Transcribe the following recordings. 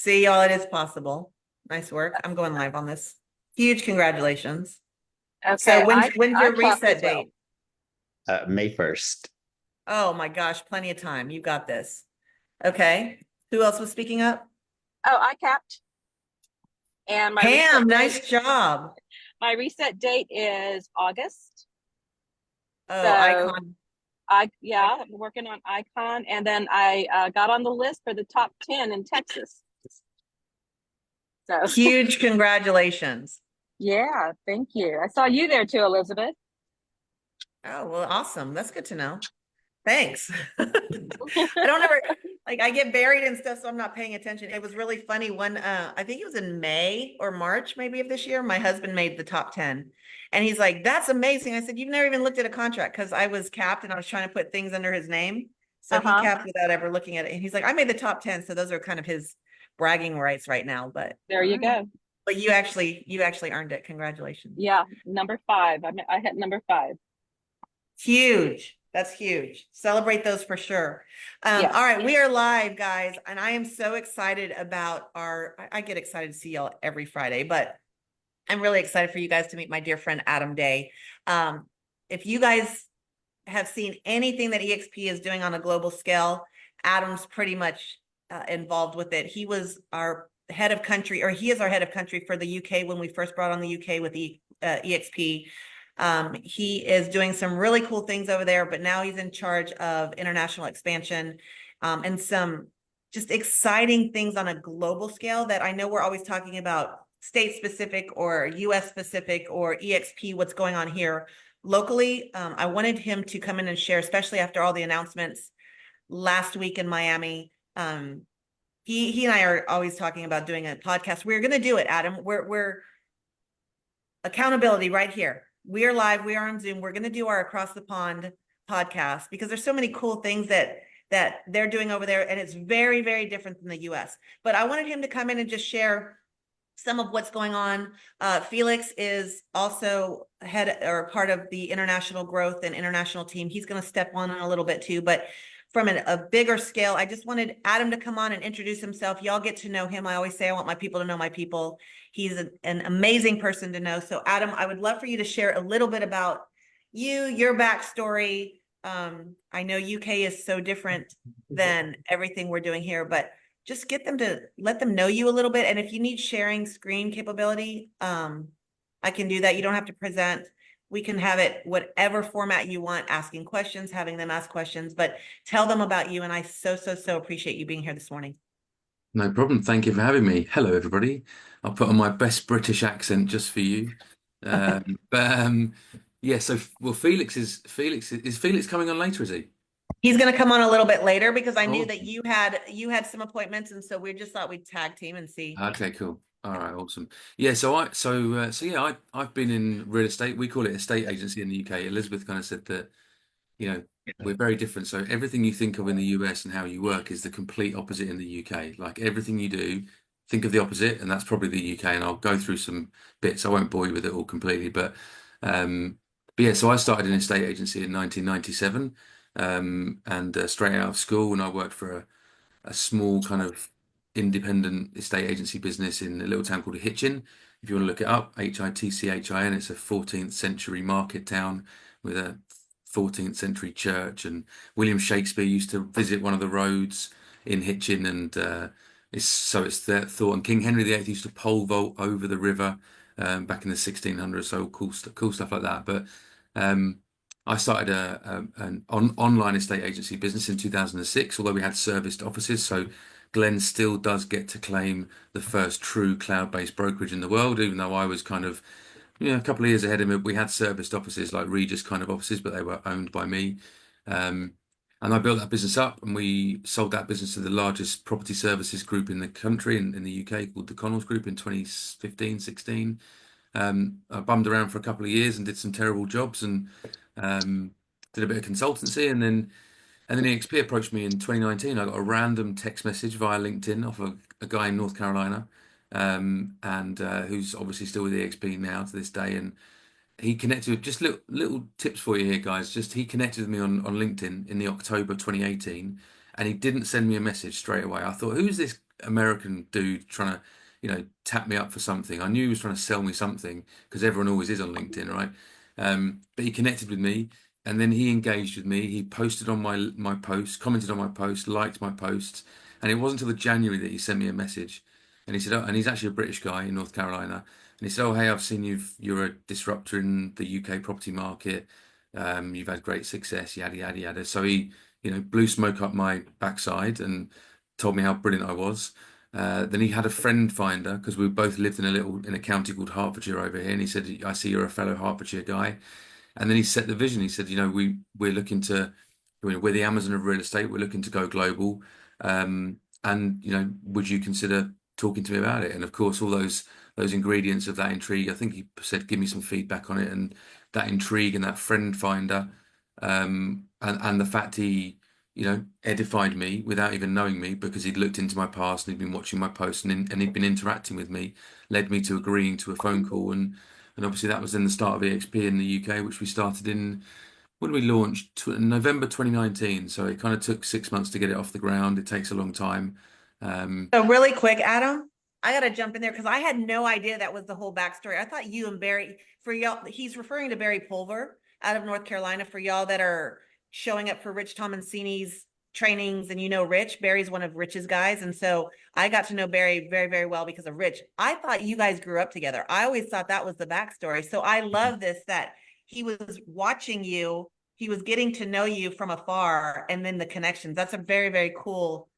See, y'all, it is possible. Nice work. I'm going live on this. Huge congratulations. So Okay, when's I your clapped reset as well. date? May 1st. Oh my gosh, plenty of time. You got this. Okay. Who else was speaking up? Oh, I capped, and Pam, nice job. my reset date is August. Oh, So icon. I'm working on Icon, and then I got on the list for the top 10 in Texas. So Huge congratulations. yeah, thank you. I saw you there too, Elizabeth. Oh, well, awesome. That's good to know. Thanks. I don't ever like I get buried in stuff, so I'm not paying attention. It was really funny. I think it was in May or March, maybe of this year, my husband made the top 10. And he's like, that's amazing. I said, you've never even looked at a contract because I was capped and I was trying to put things under his name. So he Uh-huh. capped without ever looking at it. And he's like, I made the top 10. So those are kind of his bragging rights right now. But There you go. But you actually earned it. Congratulations. Yeah, number 5. I hit number 5. Huge. That's huge. Celebrate those for sure. Yes. All right, we are live, guys, and I am so excited about I get excited to see y'all every Friday, but I'm really excited for you guys to meet my dear friend Adam Day. If you guys have seen anything that EXP is doing on a global scale, Adam's pretty much involved with it. He was our head of country, or he is our head of country for the UK when we first brought on the UK with EXP. He is doing some really cool things over there, but now he's in charge of international expansion and some just exciting things on a global scale that I know we're always talking about state specific or US specific or EXP, what's going on here locally. I wanted him to come in and share, especially after all the announcements last week in Miami. He and I are always talking about doing a podcast. We're going to do it, Adam. We're accountability right here. We are live. We are on Zoom. We're going to do our Across the Pond podcast because there's so many cool things that they're doing over there, and it's very, very different than the US. But I wanted him to come in and just share some of what's going on. Felix is also head or part of the international growth and international team. He's going to step on in a little bit too, but from a bigger scale, I just wanted Adam to come on and introduce himself. Y'all get to know him. I always say I want my people to know my people. He's an amazing person to know. So Adam, I would love for you to share a little bit about you, your backstory. I know UK is so different than everything we're doing here, but just get them to let them know you a little bit. And if you need sharing screen capability, I can do that. You don't have to present. We can have it whatever format you want, asking questions, having them ask questions, but tell them about you. And I so appreciate you being here this morning. No problem. Thank you for having me. Hello, everybody. I'll put on my best British accent just for you. Yeah. So, well, Felix coming on later? Is he? He's going to come on a little bit later because I knew Oh, that you had some appointments, and so we just thought we'd tag team and see. okay, cool. All right, awesome. Yeah. So yeah, I've been in real estate. We call it estate agency in the UK. Elizabeth kind of said that, we're very different. So everything you think of in the US and how you work is the complete opposite in the UK. Like everything you do, think of the opposite, and that's probably the UK. And I'll go through some bits. I won't bore you with it all completely, but yeah. So I started an estate agency in 1997, and straight out of school, and I worked for a small kind of independent estate agency business in a little town called Hitchin. If you want to look it up, Hitchin, it's a 14th century market town with a 14th century church, and William Shakespeare used to visit one of the roads in Hitchin, and it's that thought. And King Henry VIII used to pole vault over the river back in the 1600s. So cool stuff like that. But I started an online estate agency business in 2006, although we had serviced offices. So Glenn still does get to claim the first true cloud-based brokerage in the world, even though I was kind of a couple of years ahead of him. We had serviced offices like Regis kind of offices, but they were owned by me. And I built that business up, and we sold that business to the largest property services group in the country, in the UK, called the Connells Group in 2015, 16. I bummed around for a couple of years and did some terrible jobs, and did a bit of consultancy, and then EXP approached me in 2019. I got a random text message via LinkedIn off a guy in North Carolina, and who's obviously still with EXP now to this day. And he connected with just little tips for you here, guys. Just he connected with me on LinkedIn in the October 2018, and he didn't send me a message straight away. I thought, who's this American dude trying to, tap me up for something. I knew he was trying to sell me something because everyone always is on LinkedIn, right? But he connected with me, and then he engaged with me. He posted on my post, commented on my post, liked my posts, and it wasn't until the January that he sent me a message, and he said, oh, and he's actually a British guy in North Carolina, and he said, "Oh, hey, I've seen you're a disruptor in the UK property market. You've had great success, yada yada yada." So he, blew smoke up my backside and told me how brilliant I was. Then he had a friend finder because we both lived in a county called Hertfordshire over here, and he said, "I see you're a fellow Hertfordshire guy." And then he set the vision. He said, we're looking to, we're the Amazon of real estate. We're looking to go global. And would you consider talking to me about it? And of course, all those ingredients of that intrigue. I think he said, "Give me some feedback on it," and that intrigue and that friend finder, and the fact he, edified me without even knowing me because he'd looked into my past and he'd been watching my posts and he'd been interacting with me, led me to agreeing to a phone call. And obviously that was then the start of EXP in the UK, which we started in, when we launched, November 2019. So it kind of took 6 months to get it off the ground. It takes a long time. So really quick, Adam, I gotta jump in there because I had no idea that was the whole backstory. I thought you and Barry, for y'all, he's referring to Barry Pulver out of North Carolina, for y'all that are showing up for Rich Tomansini's trainings. And Rich, Barry's one of Rich's guys. And so I got to know Barry very, very well because of Rich. I thought you guys grew up together. I always thought that was the backstory. So I love this, that he was watching you, he was getting to know you from afar, and then the connections. That's a very, very cool.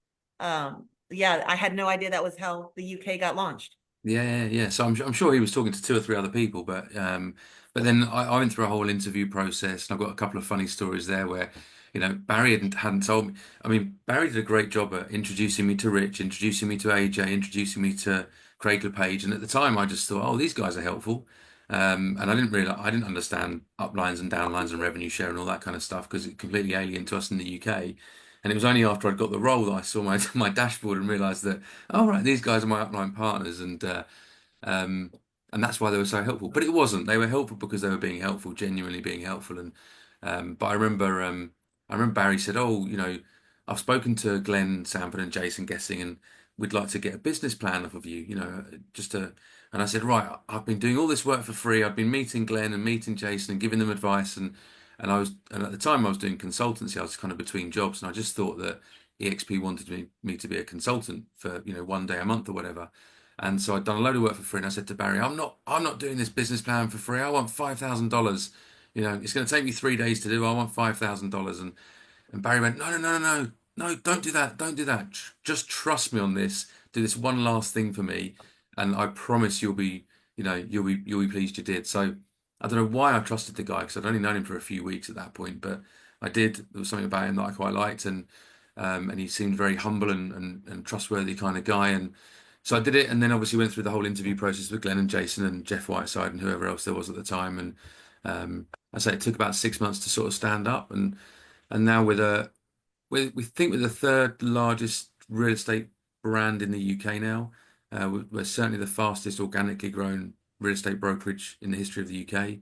Yeah, I had no idea that was how the UK got launched. Yeah. So I'm sure he was talking to two or three other people, but then I went through a whole interview process, and I've got a couple of funny stories there where, Barry hadn't told me. I mean, Barry did a great job at introducing me to Rich, introducing me to AJ, introducing me to Craig LePage, and at the time I just thought, oh, these guys are helpful. And I didn't understand uplines and downlines and revenue share and all that kind of stuff because it's completely alien to us in the UK. And it was only after I'd got the role that I saw my dashboard and realized that, oh, right, these guys are my upline partners. Um, and that's why they were so helpful. But it wasn't. They were helpful because they were being helpful, genuinely being helpful. And but I remember Barry said, "Oh, I've spoken to Glenn Sanford and Jason Guessing, and we'd like to get a business plan off of you. Just to." And I said, "Right, I've been doing all this work for free. I've been meeting Glenn and meeting Jason and giving them advice, and at the time I was doing consultancy. I was kind of between jobs, and I just thought that EXP wanted me to be a consultant for 1 day a month or whatever." And so I'd done a load of work for free, and I said to Barry, I'm not doing this business plan for free. I want $5,000. It's going to take me 3 days to do. I want $5,000." And Barry went, "No, no, no, no, no, no, don't do that. Don't do that. Just trust me on this. Do this one last thing for me, and I promise you'll be pleased you did." So I don't know why I trusted the guy because I'd only known him for a few weeks at that point, but I did. There was something about him that I quite liked, and he seemed very humble and trustworthy kind of guy. And so I did it, and then obviously went through the whole interview process with Glenn and Jason and Jeff Whiteside and whoever else there was at the time. And I say it took about 6 months to sort of stand up, and now we think we're the third largest real estate brand in the UK now. We're certainly the fastest organically grown real estate brokerage in the history of the UK.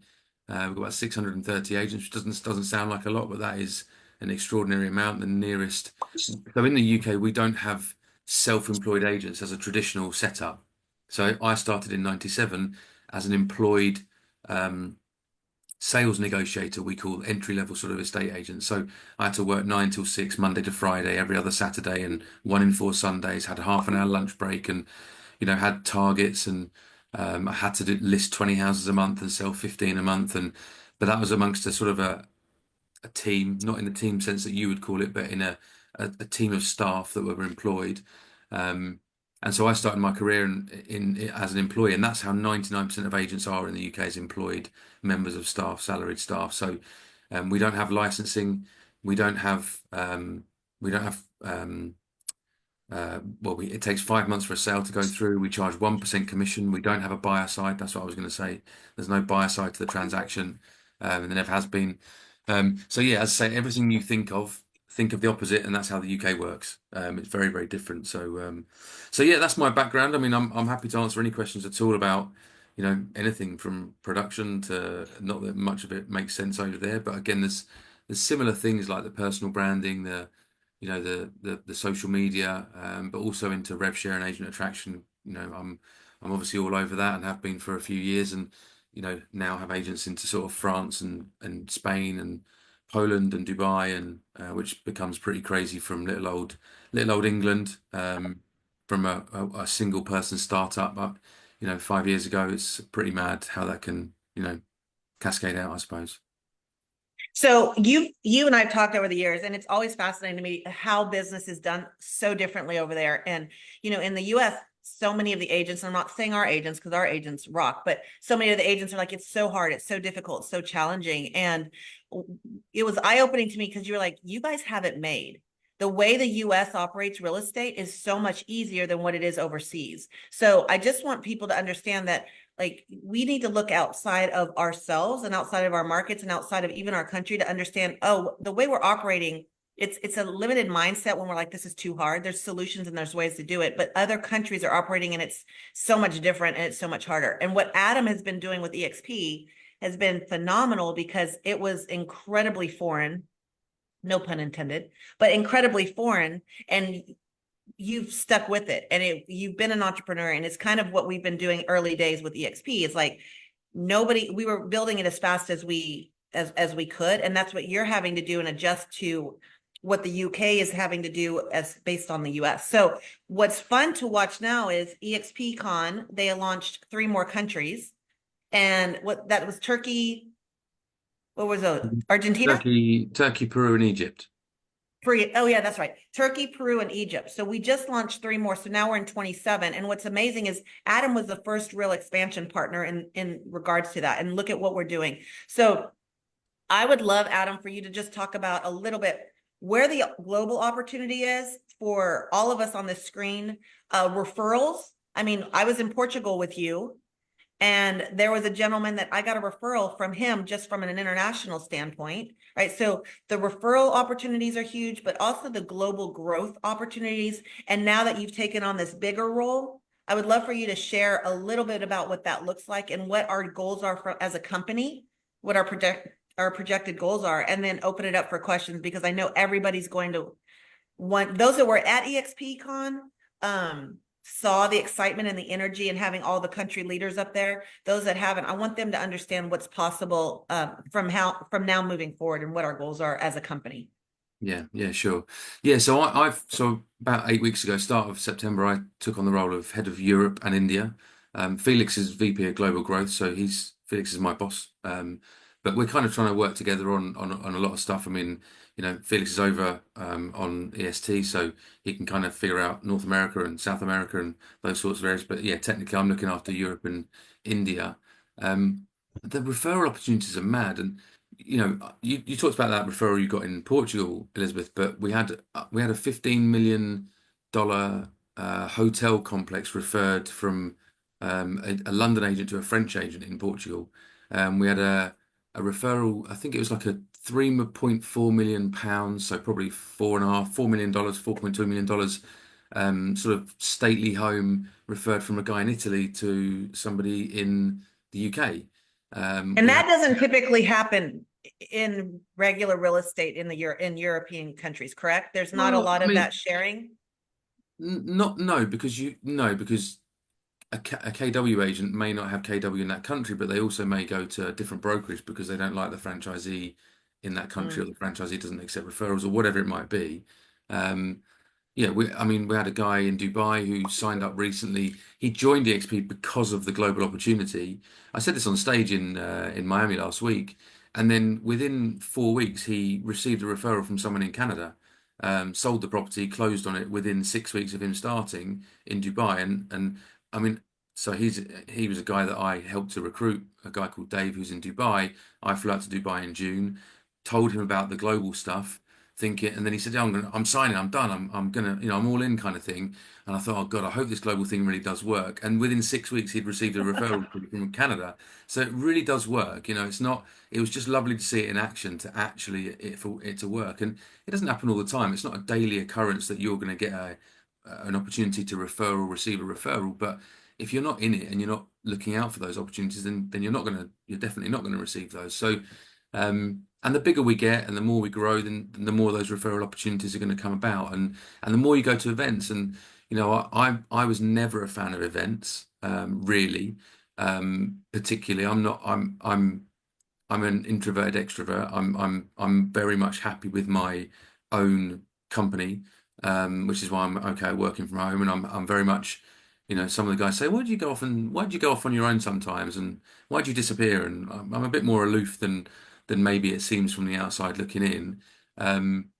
We've got about 630 agents, which doesn't sound like a lot, but that is an extraordinary amount. The nearest, so in the UK, we don't have self-employed agents as a traditional setup. So I started in '97 as an employed sales negotiator, we call entry-level sort of estate agents. So I had to work 9 till 6, Monday to Friday, every other Saturday, and 1 in 4 Sundays. Had a half an hour lunch break, and had targets, and I had to list 20 houses a month and sell 15 a month, but that was amongst a sort of a team, not in the team sense that you would call it, but in a team of staff that were employed. And so I started my career as an employee, and that's how 99% of agents are in the UK, is employed members of staff, salaried staff. So we don't have licensing, we don't have it takes 5 months for a sale to go through. We charge 1% commission. We don't have a buyer side. That's what I was going to say. There's no buyer side to the transaction, and there never has been. So yeah, as I say, everything you think of the opposite, and that's how the UK works. It's very, very different. So yeah, that's my background. I mean, I'm happy to answer any questions at all about anything from production to, not that much of it makes sense over there, but again, there's similar things like the personal branding, the social media, but also into rev share and agent attraction. I'm obviously all over that and have been for a few years, and now have agents into sort of France and Spain and Poland and Dubai, and which becomes pretty crazy from little old England, from a single person startup up, 5 years ago. It's pretty mad how that can cascade out, I suppose. So you and I've talked over the years, and it's always fascinating to me how business is done so differently over there. And in the US, so many of the agents, and I'm not saying our agents because our agents rock, but so many of the agents are like, it's so hard, it's so difficult, so challenging. And it was eye-opening to me because you were like, you guys have it made. The way the US operates real estate is so much easier than what it is overseas. So I just want people to understand that, like, we need to look outside of ourselves and outside of our markets and outside of even our country to understand, oh, the way we're operating, it's a limited mindset when we're like, this is too hard. There's solutions and there's ways to do it, but other countries are operating and it's so much different and it's so much harder. And what Adam has been doing with EXP has been phenomenal because it was incredibly foreign, no pun intended, but incredibly foreign. And you've stuck with it, and you've been an entrepreneur, and it's kind of what we've been doing early days with EXP. It's like we were building it as fast as we could, and that's what you're having to do and adjust to what the UK is having to do as based on the US. So what's fun to watch now is EXP Con. They launched 3 more countries, and what that was Turkey. What was it? Argentina? Turkey, Peru, and Egypt. Oh yeah, that's right. Turkey, Peru, and Egypt. So we just launched 3 more. So now we're in 27. And what's amazing is Adam was the first real expansion partner in regards to that. And look at what we're doing. So I would love, Adam, for you to just talk about a little bit where the global opportunity is for all of us on this screen. Referrals. I mean, I was in Portugal with you, and there was a gentleman that I got a referral from him just from an international standpoint, right? So the referral opportunities are huge, but also the global growth opportunities. And now that you've taken on this bigger role, I would love for you to share a little bit about what that looks like and what our goals are as a company, what our projected goals are, and then open it up for questions, because I know everybody's going to want, those that were at EXPCon, saw the excitement and the energy and having all the country leaders up there. Those that haven't, I want them to understand what's possible from now moving forward and what our goals are as a company. Yeah, sure. Yeah, so about 8 weeks ago, start of September, I took on the role of head of Europe and India. Felix is VP of Global Growth, so Felix is my boss. But we're kind of trying to work together on a lot of stuff. I mean, Felix is over on EST, so he can kind of figure out North America and South America and those sorts of areas. But yeah, technically, I'm looking after Europe and India. The referral opportunities are mad, and you talked about that referral you got in Portugal, Elizabeth, but we had a $15 million hotel complex referred from a London agent to a French agent in Portugal. We had a referral, I think it was like a £3.4 million, so probably $4 million, $4.2 million, sort of stately home referred from a guy in Italy to somebody in the UK. And that doesn't typically happen in regular real estate in European countries, correct? There's not a lot of that sharing. Because a KW agent may not have KW in that country, but they also may go to a different brokerage because they don't like the franchisee in that country, or the franchisee doesn't accept referrals, or whatever it might be. We had a guy in Dubai who signed up recently. He joined EXP because of the global opportunity. I said this on stage in Miami last week, and then within 4 weeks, he received a referral from someone in Canada, sold the property, closed on it within 6 weeks of him starting in Dubai. And I mean, so he was a guy that I helped to recruit, a guy called Dave who's in Dubai. I flew out to Dubai in June, told him about the global stuff, and then he said, "Yeah, I'm signing, I'm done, I'm all in," kind of thing. And I thought, oh God, I hope this global thing really does work. And within 6 weeks, he'd received a referral from Canada. So it really does work. It was just lovely to see it in action, to actually for it to work. And it doesn't happen all the time. It's not a daily occurrence that you're going to get an opportunity to refer or receive a referral. But if you're not in it and you're not looking out for those opportunities, then you're definitely not going to receive those. So and the bigger we get and the more we grow, then the more those referral opportunities are going to come about, and the more you go to events. And I was never a fan of events, really. Particularly, I'm an introverted extrovert. I'm very much happy with my own company, which is why I'm okay working from home. And I'm very much, some of the guys say, why do you go off on your own sometimes? And why do you disappear? And I'm a bit more aloof than maybe it seems from the outside looking in. Um,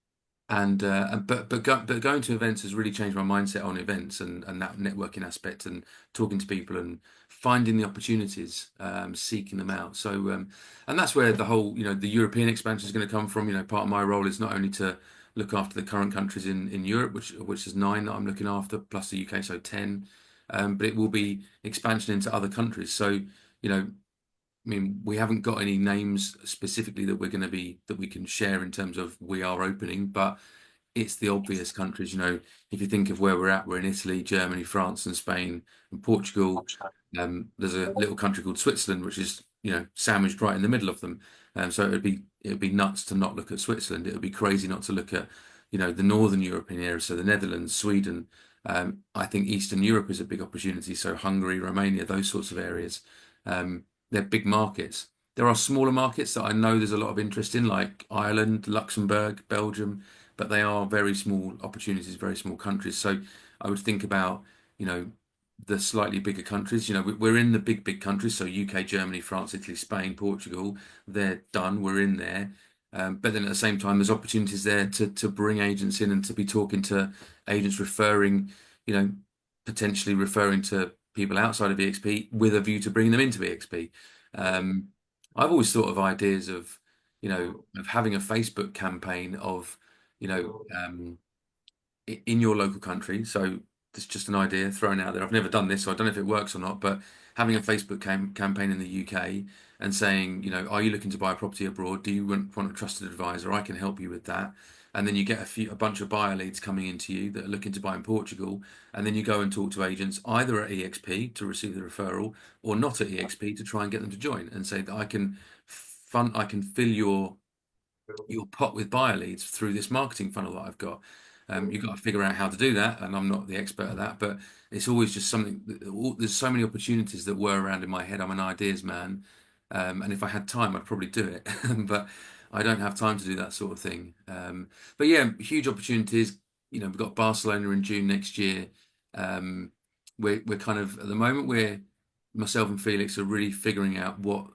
but going to events has really changed my mindset on events and that networking aspect and talking to people and finding the opportunities, seeking them out. So and that's where the whole the European expansion is going to come from. Part of my role is not only to look after the current countries in Europe, which is 9 that I'm looking after, plus the UK, so 10. But it will be expansion into other countries. So I mean, we haven't got any names specifically that that we can share in terms of we are opening, but it's the obvious countries. If you think of where we're at, we're in Italy, Germany, France, and Spain, and Portugal. There's a little country called Switzerland, which is sandwiched right in the middle of them. So it'd be nuts to not look at Switzerland. It would be crazy not to look at the Northern European area, so the Netherlands, Sweden. I think Eastern Europe is a big opportunity. So Hungary, Romania, those sorts of areas. They're big markets. There are smaller markets that I know there's a lot of interest in, like Ireland, Luxembourg, Belgium, but they are very small opportunities, very small countries. So I would think about, the slightly bigger countries. We're in the big countries, so UK, Germany, France, Italy, Spain, Portugal. They're done. We're in there. But then at the same time, there's opportunities there to bring agents in and to be talking to agents, you know, potentially referring to people outside of EXP with a view to bringing them into EXP. Um, I've always thought of ideas of having a Facebook campaign of, you know, um, in your local country. So it's just an idea thrown out there. I've never done this, so I don't know if it works or not, but having a Facebook campaign in the UK and saying, are you looking to buy a property abroad? Do you want a trusted advisor? I can help you with that. And then you get a bunch of buyer leads coming into you that are looking to buy in Portugal. And then you go and talk to agents either at EXP to receive the referral or not at EXP to try and get them to join and say that I can fill your pot with buyer leads through this marketing funnel that I've got. You've got to figure out how to do that, and I'm not the expert at that, but it's always just something. There's so many opportunities that whir around in my head. I'm an ideas man, and if I had time, I'd probably do it, but I don't have time to do that sort of thing. But yeah, huge opportunities. We've got Barcelona in June next year. We're kind of at the moment myself and Felix are really figuring out what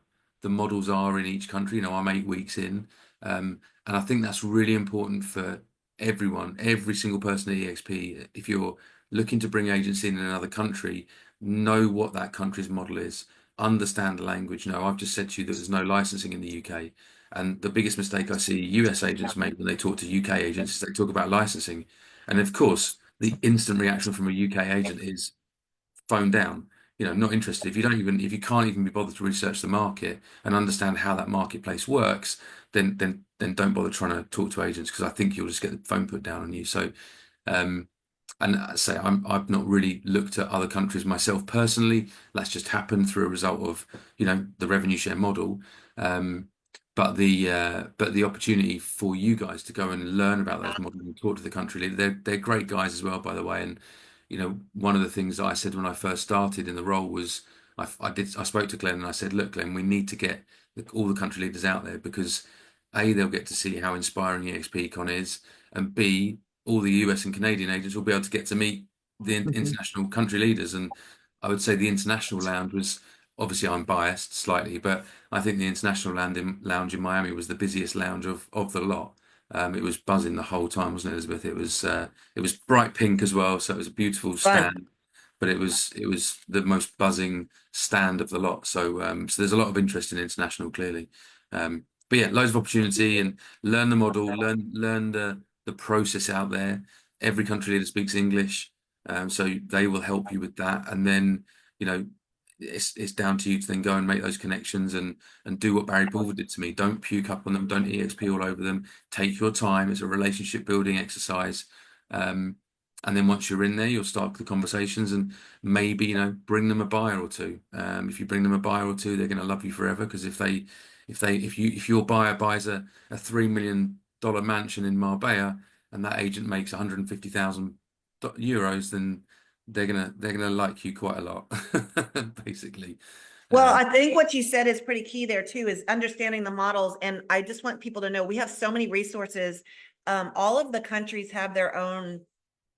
the models are in each country. I'm 8 weeks in. And I think that's really important for everyone, every single person at EXP. If you're looking to bring agents in another country, know what that country's model is, understand the language. I've just said to you that there's no licensing in the UK. And the biggest mistake I see US agents make when they talk to UK agents is they talk about licensing. And of course, the instant reaction from a UK agent is phone down, not interested. If you can't even be bothered to research the market and understand how that marketplace works, then don't bother trying to talk to agents, because I think you'll just get the phone put down on you. So, and I say I've not really looked at other countries myself personally. That's just happened through a result of the revenue share model. But the opportunity for you guys to go and learn about those models and talk to the country leader, they're great guys as well, by the way. And one of the things that I said when I first started in the role was I spoke to Glenn and I said, look, Glenn, we need to get all the country leaders out there, because A, they'll get to see how inspiring EXPCon is, and B, all the US and Canadian agents will be able to get to meet the international country leaders. And I would say the international lounge was, obviously I'm biased slightly, but I think the international lounge in Miami was the busiest lounge of the lot. It was buzzing the whole time, wasn't it, Elizabeth? It was bright pink as well, so it was a beautiful Fun. stand. But it was the most buzzing stand of the lot. So there's a lot of interest in international, clearly. But yeah, loads of opportunity, and learn the model, learn the process out there. Every country leader speaks English, so they will help you with that. And then it's down to you to then go and make those connections and do what Barry Pulver did to me. Don't puke up on them. Don't EXP all over them. Take your time. It's a relationship building exercise. And then once you're in there, you'll start the conversations and maybe, bring them a buyer or two. If you bring them a buyer or two, they're going to love you forever, because if your buyer buys a $3 million mansion in Marbella and that agent makes 150,000 euros, then they're gonna like you quite a lot, basically. Well, Um, I think what you said is pretty key there too, is understanding the models. And I just want people to know we have so many resources. All of the countries have their own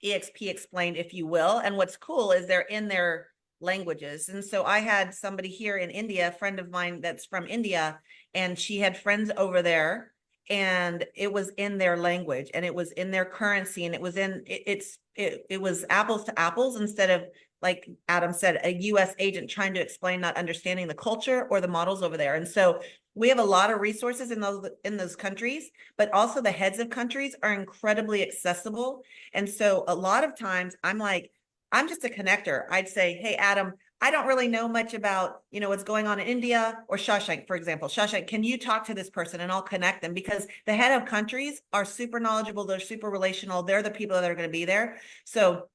EXP explained, if you will. And what's cool is they're in their languages. And so I had somebody here in India, a friend of mine that's from India, and she had friends over there, and it was in their language and it was in their currency, and it was it was apples to apples, instead of, like Adam said, a US agent trying to explain, not understanding the culture or the models over there. And so we have a lot of resources in those countries, but also the heads of countries are incredibly accessible. And so a lot of times I'm like, I'm just a connector. I'd say, hey, Adam, I don't really know much about, what's going on in India or Shawshank, for example. Shawshank, can you talk to this person? And I'll connect them, because the head of countries are super knowledgeable. They're super relational. They're the people that are going to be there. So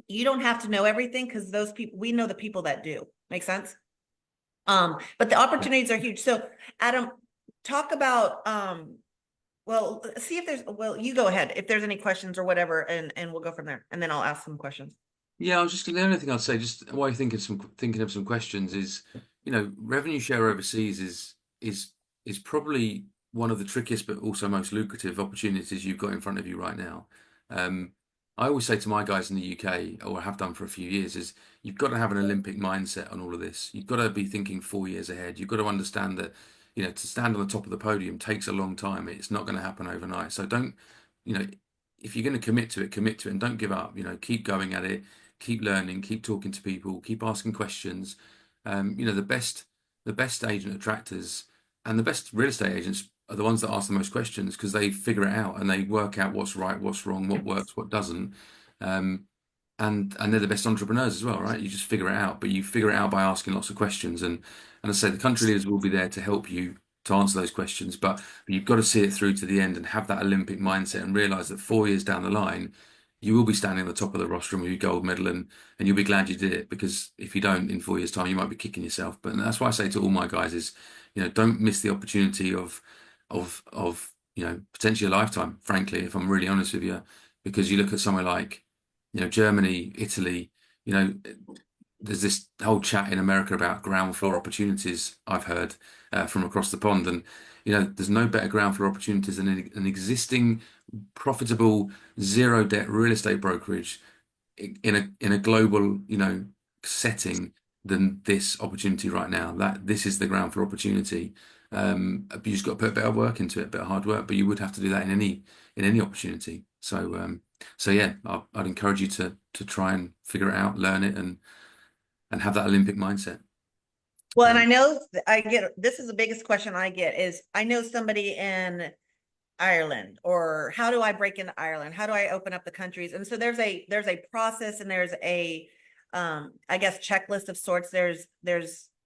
you don't have to know everything, because those people, we know the people that do. Make sense? But the opportunities are huge. So Adam, talk about, well, see if there's, well, you go ahead if there's any questions or whatever, and we'll go from there. And then I'll ask some questions. Yeah, the only thing I'd say, just while you're thinking of some questions, is revenue share overseas is probably one of the trickiest but also most lucrative opportunities you've got in front of you right now. I always say to my guys in the UK, or have done for a few years, is you've got to have an Olympic mindset on all of this. You've got to be thinking 4 years ahead. You've got to understand that to stand on the top of the podium takes a long time. It's not going to happen overnight. So don't, if you're going to commit to it, and don't give up. Keep going at it. Keep learning, keep talking to people, keep asking questions. The best agent attractors and the best real estate agents are the ones that ask the most questions, because they figure it out and they work out what's right, what's wrong, what works, what doesn't. And they're the best entrepreneurs as well, right? You just figure it out, but you figure it out by asking lots of questions. And I say the country leaders will be there to help you to answer those questions, but you've got to see it through to the end and have that Olympic mindset and realize that 4 years down the line, you will be standing at the top of the rostrum with your gold medal, and you'll be glad you did it, because if you don't, in 4 years' time, you might be kicking yourself. But that's why I say to all my guys is, don't miss the opportunity of potentially a lifetime, frankly, if I'm really honest with you, because you look at somewhere like, Germany, Italy, there's this whole chat in America about ground floor opportunities I've heard from across the pond. And, there's no better ground floor opportunities than an existing profitable zero debt real estate brokerage in a global, setting than this opportunity right now. This is the ground floor opportunity. But you just got to put a bit of work into it, a bit of hard work, but you would have to do that in any opportunity. So yeah, I'd encourage you to try and figure it out, learn it, and have that Olympic mindset. Well, and I know this is the biggest question I get is, I know somebody in Ireland, or how do I break into Ireland? How do I open up the countries? And so there's a process, and there's a, I guess, checklist of sorts. There's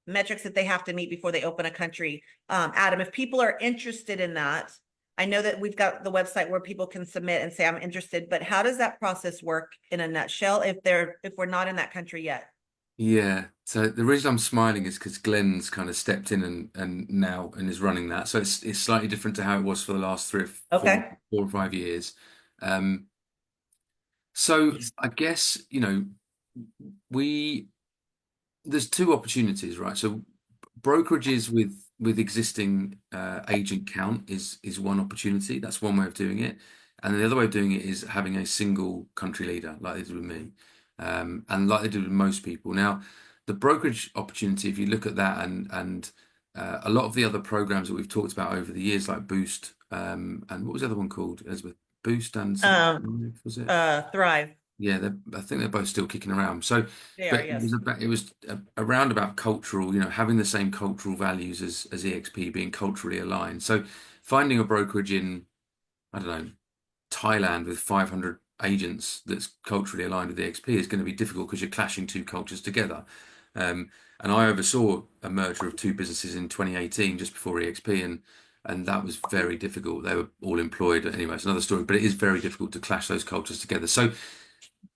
metrics that they have to meet before they open a country. Adam, if people are interested in that, I know that we've got the website where people can submit and say, I'm interested, but how does that process work in a nutshell if we're not in that country yet? Yeah. So the reason I'm smiling is because Glenn's kind of stepped in and now is running that. So it's slightly different to how it was for the last 3 or 4, Okay. 4 or 5 years. So I guess, there's two opportunities, right? So brokerages with existing agent count is one opportunity. That's one way of doing it. And the other way of doing it is having a single country leader, like they did with me, and like they did with most people. Now, the brokerage opportunity, if you look at that, and a lot of the other programs that we've talked about over the years, like Boost, and what was the other one called, Elizabeth? Boost and something, was it? Thrive. Yeah, I think they're both still kicking around. So, They but are, yes. it was around about cultural, having the same cultural values as EXP, being culturally aligned. So, finding a brokerage in, I don't know, Thailand with 500 agents that's culturally aligned with EXP is going to be difficult, because you're clashing two cultures together. And I oversaw a merger of two businesses in 2018, just before EXP, and that was very difficult. They were all employed. Anyway, it's another story, but it is very difficult to clash those cultures together. So,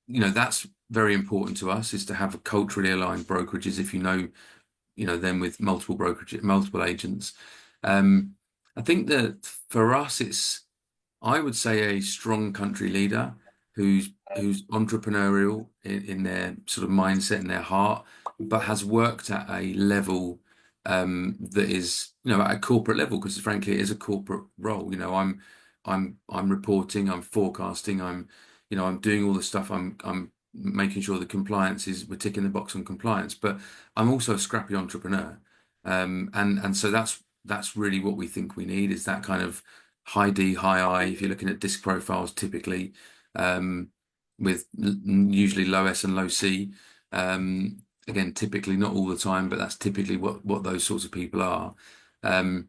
that's very important to us, is to have a culturally aligned brokerages. If them with multiple agents. I think that for us, I would say a strong country leader who's entrepreneurial in their sort of mindset and their heart, but has worked at a level that is, at a corporate level, because frankly, it is a corporate role. I'm reporting, I'm forecasting, I'm doing all the stuff. I'm making sure the compliance we're ticking the box on compliance, but I'm also a scrappy entrepreneur. And so that's really what we think we need, is that kind of high D, high I. If you're looking at disc profiles, typically, with usually low S and low C. Again, typically not all the time, but that's typically what those sorts of people are. And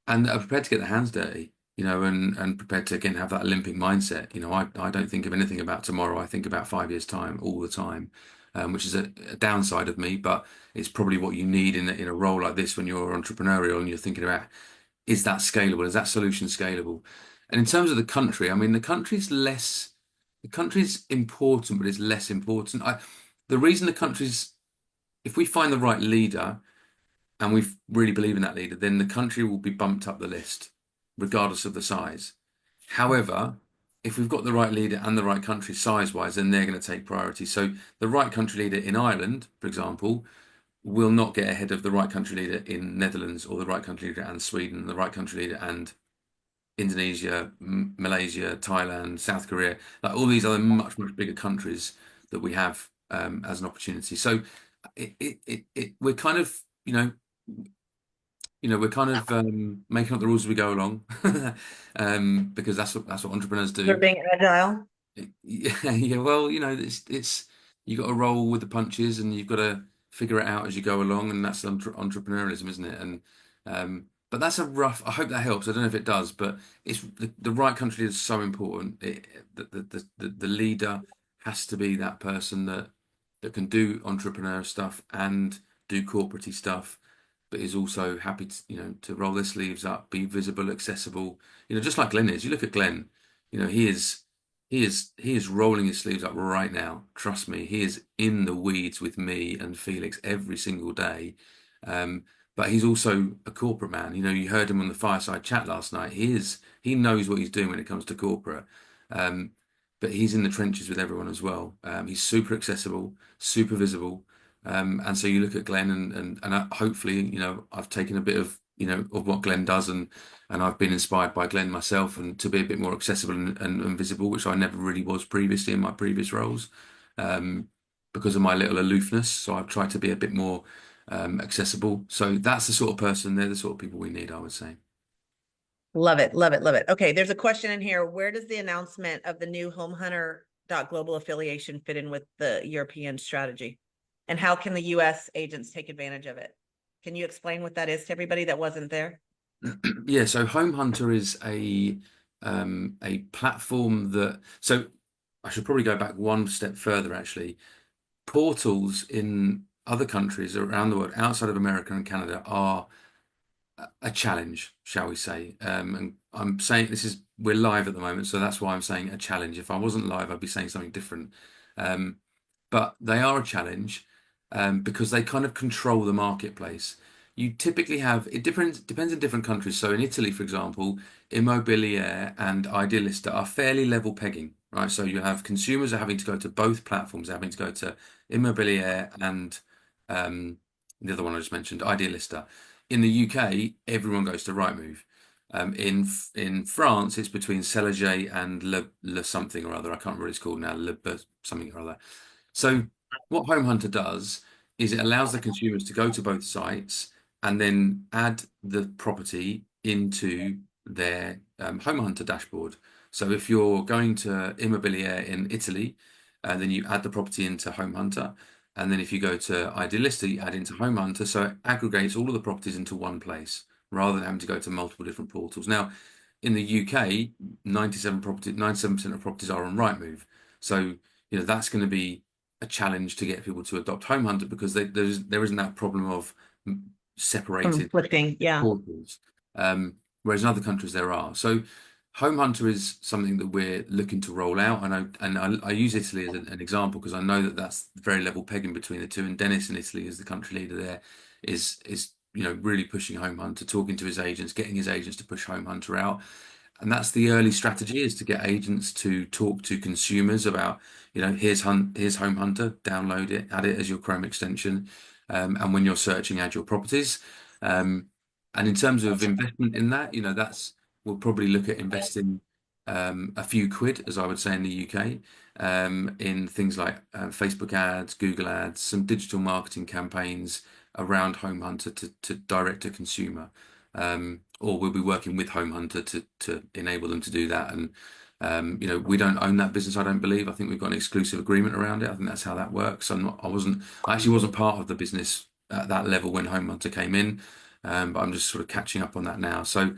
are prepared to get their hands dirty, and prepared to, again, have that Olympic mindset. I don't think of anything about tomorrow. I think about 5 years' time all the time, which is a downside of me, but it's probably what you need in a role like this when you're entrepreneurial and you're thinking about, is that scalable? Is that solution scalable? And in terms of the country, I mean, the country's important, but it's less important. The reason the country's, if we find the right leader and we really believe in that leader, then the country will be bumped up the list, regardless of the size. However, if we've got the right leader and the right country size-wise, then they're going to take priority. So the right country leader in Ireland, for example, will not get ahead of the right country leader in Netherlands, or the right country leader and Sweden, the right country leader and Indonesia, Malaysia, Thailand, South Korea, like all these other much, much bigger countries that we have as an opportunity. So we're kind of, we're kind of making up the rules as we go along, because that's what entrepreneurs They're do. being agile. Yeah, well, it's you got to roll with the punches, and you've got to figure it out as you go along, and that's entrepreneurialism, isn't it? And but that's a rough. I hope that helps. I don't know if it does, but it's the right country is so important. The leader has to be that person that can do entrepreneur stuff and do corporate stuff, but is also happy to, to roll their sleeves up, be visible, accessible. Just like Glenn is. You look at Glenn, he is rolling his sleeves up right now. Trust me, he is in the weeds with me and Felix every single day. But he's also a corporate man. You heard him on the fireside chat last night. He knows what he's doing when it comes to corporate. But he's in the trenches with everyone as well. He's super accessible, super visible. And so you look at Glenn, and hopefully, I've taken a bit of, of what Glenn does, and I've been inspired by Glenn myself, and to be a bit more accessible and visible, which I never really was previously in my previous roles, because of my little aloofness. So I've tried to be a bit more accessible. So that's the sort of person, they're the sort of people we need, I would say. Love it, love it, love it. Okay, there's a question in here. Where does the announcement of the new HomeHunter.global affiliation fit in with the European strategy? And how can the US agents take advantage of it? Can you explain what that is to everybody that wasn't there? Yeah, so Home Hunter is a platform so I should probably go back one step further, actually. Portals in other countries around the world, outside of America and Canada, are a challenge, shall we say. And I'm saying we're live at the moment, so that's why I'm saying a challenge. If I wasn't live, I'd be saying something different. But they are a challenge, because they kind of control the marketplace. You typically have, it depends in different countries. So in Italy, for example, Immobiliare and Idealista are fairly level pegging, right? So you have consumers are having to go to both platforms, they're having to go to Immobiliare and the other one I just mentioned, Idealista. In the UK, everyone goes to Rightmove. In France, it's between SellaG and Le something or other. I can't remember what it's called now, Le something or other. So what Home Hunter does is it allows the consumers to go to both sites and then add the property into their Home Hunter dashboard. So if you're going to Immobiliare in Italy, then you add the property into Home Hunter. And then if you go to Idealista, you add into Home Hunter. So it aggregates all of the properties into one place rather than having to go to multiple different portals. Now, in the UK, 97% of properties are on Rightmove. So, that's going to be a challenge to get people to adopt Home Hunter, because there isn't that problem of separated Conflicting, yeah. portals. Whereas in other countries there are. So Home Hunter is something that we're looking to roll out, and I use Italy as an example because I know that that's very level pegging between the two. And Dennis in Italy, as the country leader there, is really pushing Home Hunter, talking to his agents, getting his agents to push Home Hunter out. And that's the early strategy, is to get agents to talk to consumers about, here's Home Hunter, download it, add it as your Chrome extension. And when you're searching, add your properties. And in terms of investment in that, we'll probably look at investing a few quid, as I would say in the UK, in things like Facebook ads, Google ads, some digital marketing campaigns around Home Hunter to direct to consumer. Or we'll be working with Home Hunter to enable them to do that. And we don't own that business, I don't believe. I think we've got an exclusive agreement around it. I think that's how that works. I actually wasn't part of the business at that level when Home Hunter came in, but I'm just sort of catching up on that now. So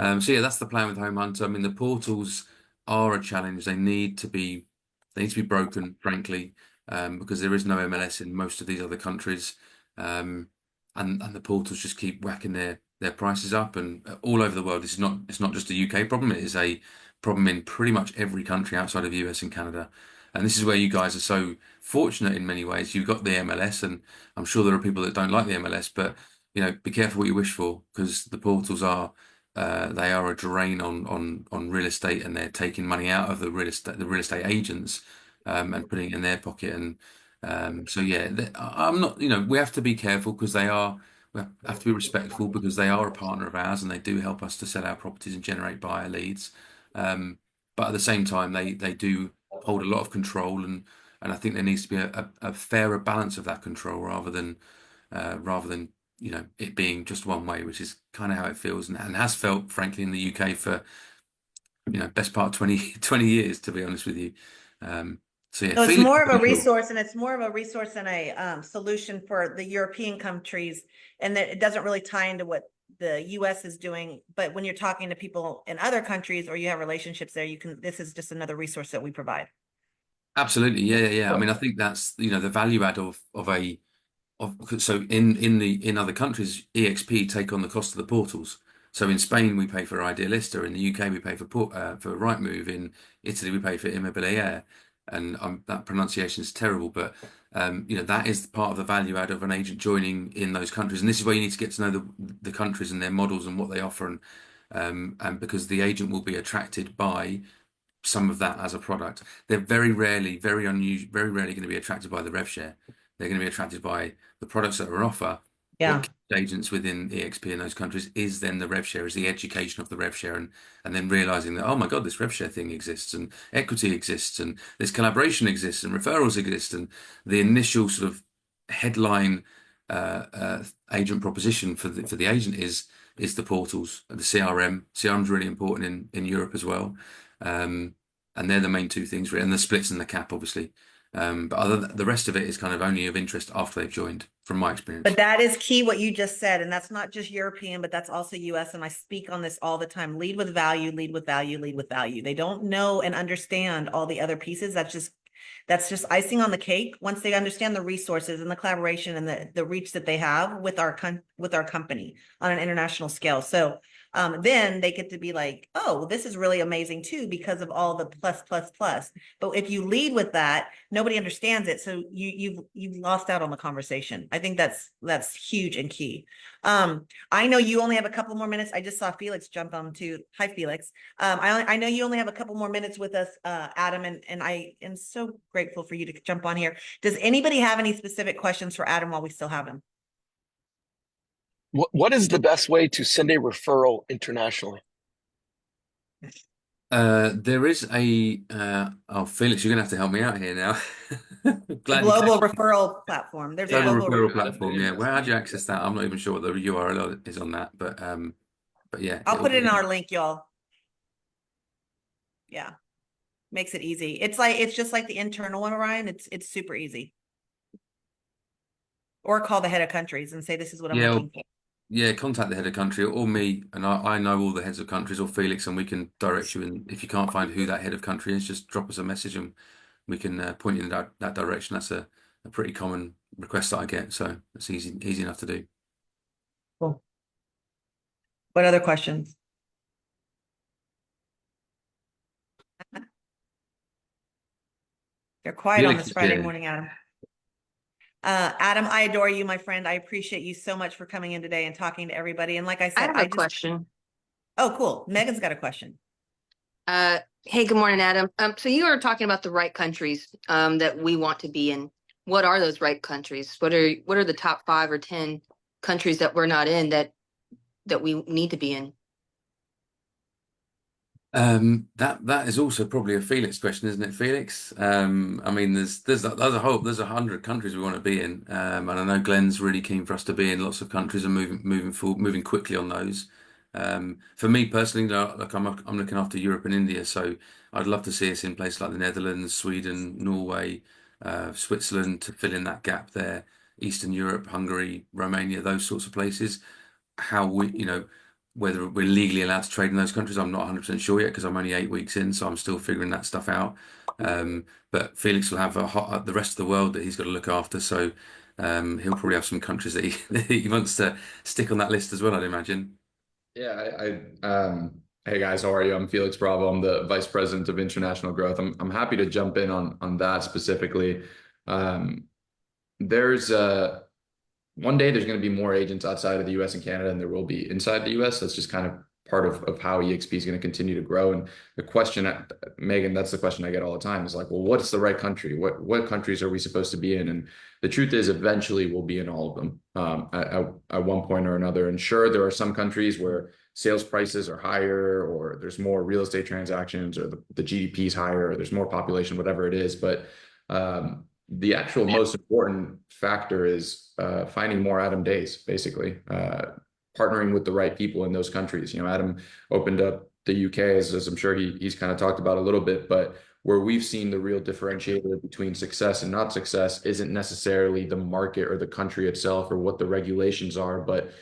yeah, that's the plan with Home Hunter. I mean, the portals are a challenge. They need to be broken, frankly, because there is no MLS in most of these other countries. And the portals just keep whacking their prices up, and all over the world. It's not just a UK problem. It is a problem in pretty much every country outside of the US and Canada. And this is where you guys are so fortunate in many ways. You've got the MLS, and I'm sure there are people that don't like the MLS, but be careful what you wish for, because the portals are they are a drain on real estate, and they're taking money out of the real estate agents, and putting it in their pocket. And so yeah, I'm not, we have to be careful, because we have to be respectful, because they are a partner of ours and they do help us to sell our properties and generate buyer leads. But at the same time, they do hold a lot of control, and I think there needs to be a fairer balance of that control, rather than it being just one way, which is kind of how it feels and has felt, frankly, in the UK for best part of 20 years, to be honest with you. So yeah, So it's Felix, more of a resource, and it's more of a resource than a solution for the European countries, and that it doesn't really tie into what the US is doing. But when you're talking to people in other countries, or you have relationships there, this is just another resource that we provide. Absolutely, yeah. I mean, I think that's the value add so in other countries, EXP take on the cost of the portals. So in Spain we pay for Idealista, in the UK we pay for Rightmove, in Italy we pay for Immobiliare, and that pronunciation is terrible, but that is part of the value add of an agent joining in those countries. And this is where you need to get to know the countries and their models and what they offer, and because the agent will be attracted by some of that as a product. They're very rarely going to be attracted by the rev share. They're going to be attracted by the products that are on offer. Yeah. What agents within EXP in those countries is then the rev share, is the education of the rev share, and then realizing that, oh my God, this rev share thing exists, and equity exists, and this collaboration exists, and referrals exist. And the initial sort of headline agent proposition for the agent is the portals, the CRM. CRM is really important in Europe as well. And they're the main two things, really, and the splits and the cap, obviously. But the rest of it is kind of only of interest after they've joined, from my experience. But that is key, what you just said, and that's not just European, but that's also US. And I speak on this all the time. Lead with value, lead with value, lead with value. They don't know and understand all the other pieces. That's just icing on the cake. Once they understand the resources and the collaboration and the reach that they have with our company on an international scale. So then they get to be like, oh, well, this is really amazing too, because of all the plus. But if you lead with that, nobody understands it. So you've lost out on the conversation. I think that's huge and key. I know you only have a couple more minutes. I just saw Felix jump on too. Hi, Felix. I know you only have a couple more minutes with us, Adam, and I am so grateful for you to jump on here. Does anybody have any specific questions for Adam while we still have him? What is the best way to send a referral internationally? There is Felix, you're gonna have to help me out here now. Global referral platform. There's a global global referral platform. Yeah, how do you access that? I'm not even sure what the URL is on that, but yeah, I'll put it in our link, y'all. Yeah, makes it easy. It's just like the internal one, Ryan. It's super easy. Or call the head of countries and say, this is what I'm looking for. Yeah, contact the head of country or me, and I know all the heads of countries, or Felix, and we can direct you. And if you can't find who that head of country is, just drop us a message and we can point you in that direction. That's a pretty common request that I get, so it's easy enough to do. Cool. What other questions? They're quiet on this Friday morning, Adam. Adam, I adore you, my friend. I appreciate you so much for coming in today and talking to everybody. And like I I said, have a question. Oh, cool. Megan's got a question. Hey, good morning, Adam. So you are talking about the right countries that we want to be in. What are those right countries? What are the top 5 or 10 countries that we're not in that we need to be in? That is also probably a Felix question, isn't it, Felix? I mean, there's 100 countries we want to be in, and I know Glenn's really keen for us to be in lots of countries and moving forward, moving quickly on those. For me personally, like I'm looking after Europe and India, so I'd love to see us in places like the Netherlands, Sweden, Norway, Switzerland to fill in that gap there. Eastern Europe, Hungary, Romania, those sorts of places. How whether we're legally allowed to trade in those countries, I'm not 100% sure yet because I'm only 8 weeks in, so I'm still figuring that stuff out. But Felix will have the rest of the world that he's got to look after, so he'll probably have some countries that that he wants to stick on that list as well, I'd imagine. Yeah, hey guys, how are you? I'm Felix Bravo. I'm the Vice President of International Growth. I'm happy to jump in on that specifically. There's one day there's going to be more agents outside of the US and Canada than there will be inside the US. That's just kind of part of how EXP is going to continue to grow. And the question, Megan, that's the question I get all the time is like, well, what's the right country? What countries are we supposed to be in? And the truth is eventually we'll be in all of them at one point or another. And sure, there are some countries where sales prices are higher or there's more real estate transactions or the GDP is higher or there's more population, whatever it is. But the actual most important factor is finding more Adam days, basically, partnering with the right people in those countries. Adam opened up the UK, as I'm sure he's kind of talked about a little bit, but where we've seen the real differentiator between success and not success isn't necessarily the market or the country itself or what the regulations are, but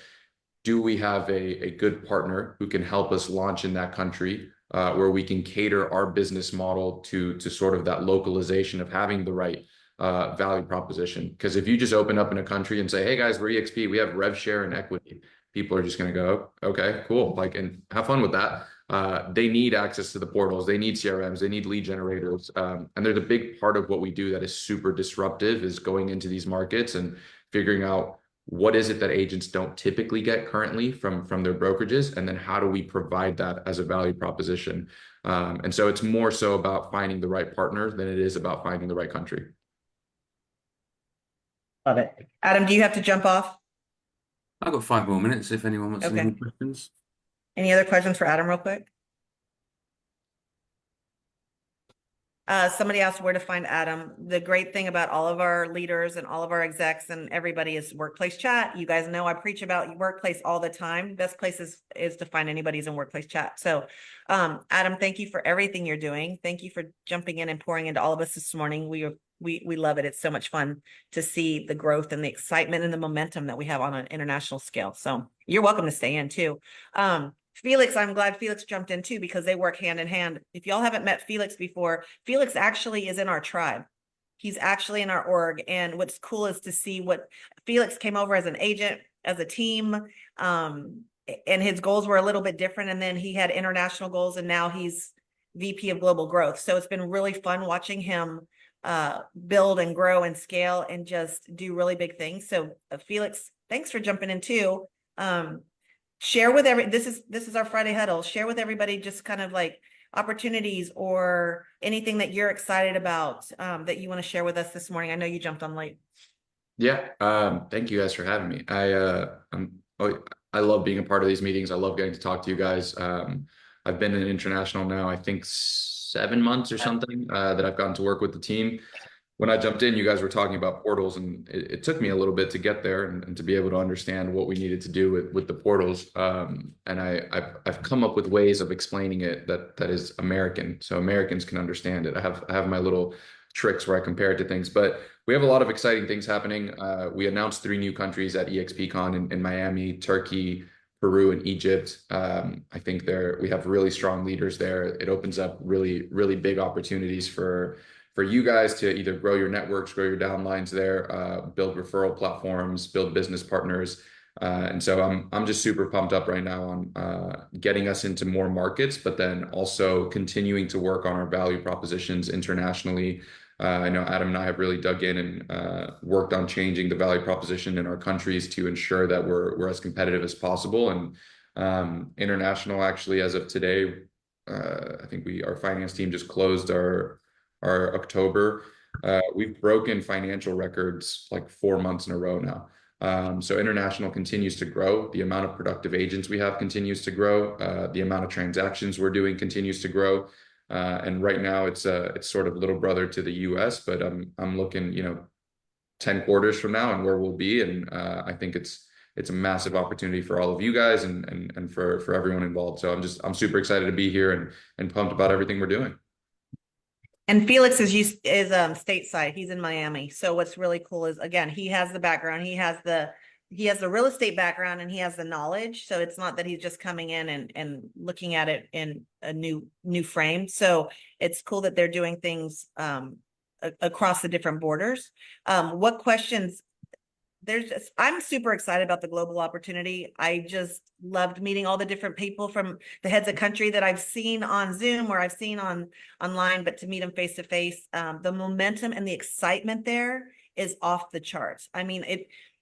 do we have a good partner who can help us launch in that country where we can cater our business model to sort of that localization of having the right value proposition. Because if you just open up in a country and say, hey guys, we're EXP, we have rev share and equity, people are just going to go, okay, cool. Like, and have fun with that. They need access to the portals. They need CRMs. They need lead generators. And there's a big part of what we do that is super disruptive is going into these markets and figuring out what is it that agents don't typically get currently from their brokerages, and then how do we provide that as a value proposition? And so it's more so about finding the right partner than it is about finding the right country. Love it. Adam, do you have to jump off? I've got 5 more minutes if anyone wants any Okay. more questions. Any other questions for Adam real quick? Somebody asked where to find Adam. The great thing about all of our leaders and all of our execs and everybody is workplace chat. You guys know I preach about workplace all the time. Best place is to find anybody's in workplace chat. So Adam, thank you for everything you're doing. Thank you for jumping in and pouring into all of us this morning. We love it. It's so much fun to see the growth and the excitement and the momentum that we have on an international scale. So you're welcome to stay in too. Felix, I'm glad Felix jumped in too, because they work hand in hand. If y'all haven't met Felix before, Felix actually is in our tribe. He's actually in our org. And what's cool is to see what Felix came over as an agent, as a team, and his goals were a little bit different. And then he had international goals, and now he's VP of global growth. So it's been really fun watching him build and grow and scale and just do really big things. So Felix, thanks for jumping in too. Share with this is our Friday huddle. Share with everybody just kind of like opportunities or anything that you're excited about that you want to share with us this morning. I know you jumped on late. Yeah, thank you guys for having me. I love being a part of these meetings. I love getting to talk to you guys. I've been in international now, I think 7 months or something that I've gotten to work with the team. When I jumped in, you guys were talking about portals, and it took me a little bit to get there and to be able to understand what we needed to do with the portals. And I've come up with ways of explaining it that is American, so Americans can understand it. I have my little tricks where I compare it to things, but we have a lot of exciting things happening. We announced 3 new countries at EXPCon in Miami, Turkey, Peru, and Egypt. I think we have really strong leaders there. It opens up really, really big opportunities for you guys to either grow your networks, grow your downlines there, build referral platforms, build business partners. And so I'm just super pumped up right now on getting us into more markets, but then also continuing to work on our value propositions internationally. I know Adam and I have really dug in and worked on changing the value proposition in our countries to ensure that we're as competitive as possible. And international, actually, as of today, I think our finance team just closed our October. We've broken financial records like 4 months in a row now. So international continues to grow. The amount of productive agents we have continues to grow. The amount of transactions we're doing continues to grow. And right now it's sort of little brother to the US, but I'm looking, 10 quarters from now and where we'll be. And I think it's a massive opportunity for all of you guys and for everyone involved. So I'm super excited to be here and pumped about everything we're doing. And Felix is stateside. He's in Miami. So what's really cool is, again, he has the background, he has the real estate background, and he has the knowledge. So it's not that he's just coming in and looking at it in a new frame. So it's cool that they're doing things across the different borders. What questions? I'm super excited about the global opportunity. I just loved meeting all the different people from the heads of country that I've seen on Zoom or I've seen online, but to meet them face to face, the momentum and the excitement there is off the charts. I mean,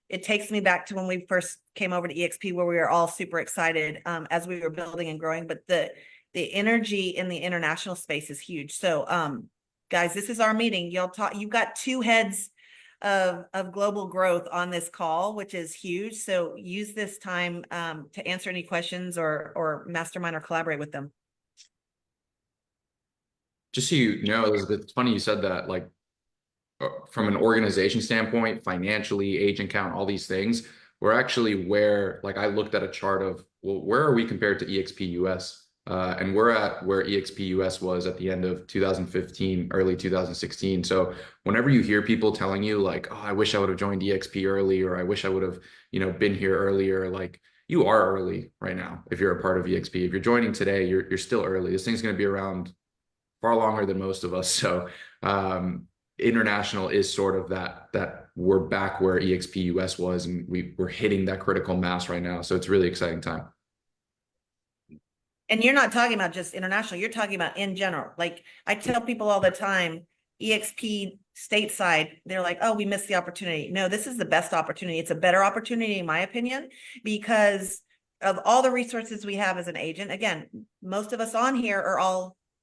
it takes me back to when we first came over to EXP, where we were all super excited as we were building and growing, but the energy in the international space is huge. So guys, this is our meeting. You've got two heads of global growth on this call, which is huge. So use this time to answer any questions or mastermind or collaborate with them. Just so you know, Elizabeth, it's funny you said that, like from an organization standpoint, financially, agent count, all these things, we're actually where, like I looked at a chart of, well, where are we compared to EXP US? And we're at where EXP US was at the end of 2015, early 2016. So whenever you hear people telling you like, oh, I wish I would have joined EXP early, or I wish I would have, been here earlier, like you are early right now. If you're a part of EXP, if you're joining today, you're still early. This thing's going to be around far longer than most of us. So international is sort of that we're back where EXP US was, and we're hitting that critical mass right now. So it's really exciting time. And you're not talking about just international, you're talking about in general. Like I tell people all the time, EXP stateside, they're like, oh, we missed the opportunity. No, this is the best opportunity. It's a better opportunity, in my opinion, because of all the resources we have as an agent. Again, most of us on here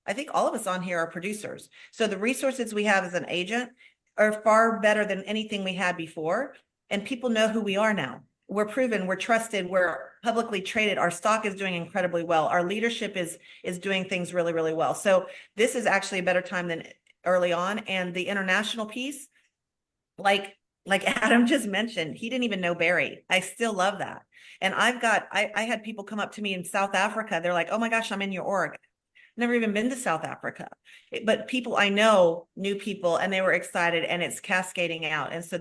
I think all of us on here are producers. So the resources we have as an agent are far better than anything we had before. And people know who we are now. We're proven, we're trusted, we're publicly traded. Our stock is doing incredibly well. Our leadership is doing things really, really well. So this is actually a better time than early on. And the international piece, like Adam just mentioned, he didn't even know Barry. I still love that. And I had people come up to me in South Africa. They're like, oh my gosh, I'm in your org. Never even been to South Africa, but people I know knew people and they were excited, and it's cascading out. And so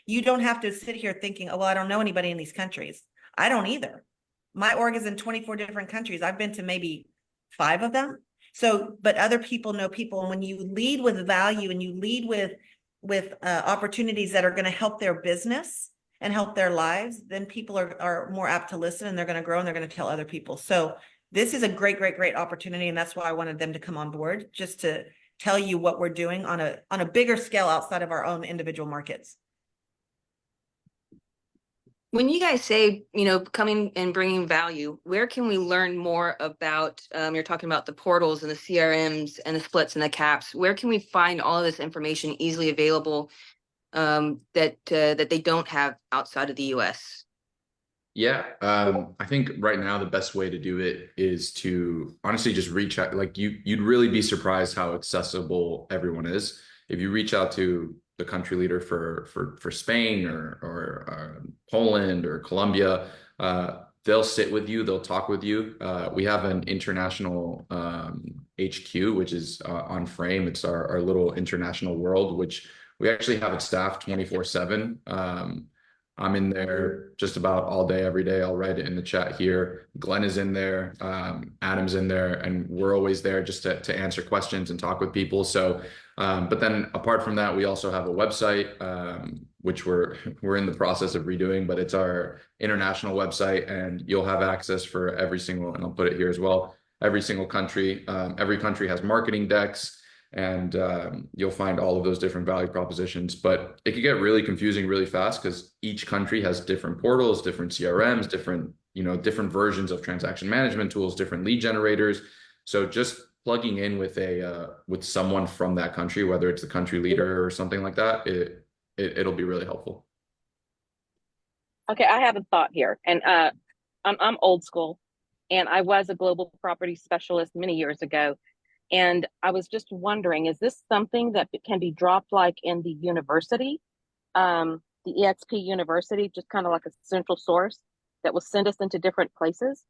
you don't have to sit here thinking, oh, well, I don't know anybody in these countries. I don't either. My org is in 24 different countries. I've been to maybe 5 of them. So, but other people know people. And when you lead with value and you lead with opportunities that are going to help their business and help their lives, then people are more apt to listen, and they're going to grow, and they're going to tell other people. So this is a great, great, great opportunity. And that's why I wanted them to come on board, just to tell you what we're doing on a bigger scale outside of our own individual markets. When you guys say, coming and bringing value, where can we learn more about, you're talking about the portals and the CRMs and the splits and the caps. Where can we find all of this information easily available that they don't have outside of the US? Yeah, I think right now the best way to do it is to honestly just reach out. Like you'd really be surprised how accessible everyone is. If you reach out to the country leader for Spain or Poland or Colombia, they'll sit with you, they'll talk with you. We have an international HQ, which is on Frame. It's our little international world, which we actually have it staffed 24/7. I'm in there just about all day, every day. I'll write it in the chat here. Glenn is in there, Adam's in there, and we're always there just to answer questions and talk with people. So, but then apart from that, we also have a website, which we're in the process of redoing, but it's our international website, and you'll have access for every single, and I'll put it here as well, every single country. Every country has marketing decks. and you'll find all of those different value propositions. But it can get really confusing really fast because each country has different portals, different CRMs, different versions of transaction management tools, different lead generators. So just plugging in with with someone from that country, whether it's the country leader or something like that, it'll be really helpful. Okay, I have a thought here, and I'm old school, and I was a global property specialist many years ago, and I was just wondering, is this something that can be dropped like in the university, the EXP University, just kind of like a central source that will send us into different places?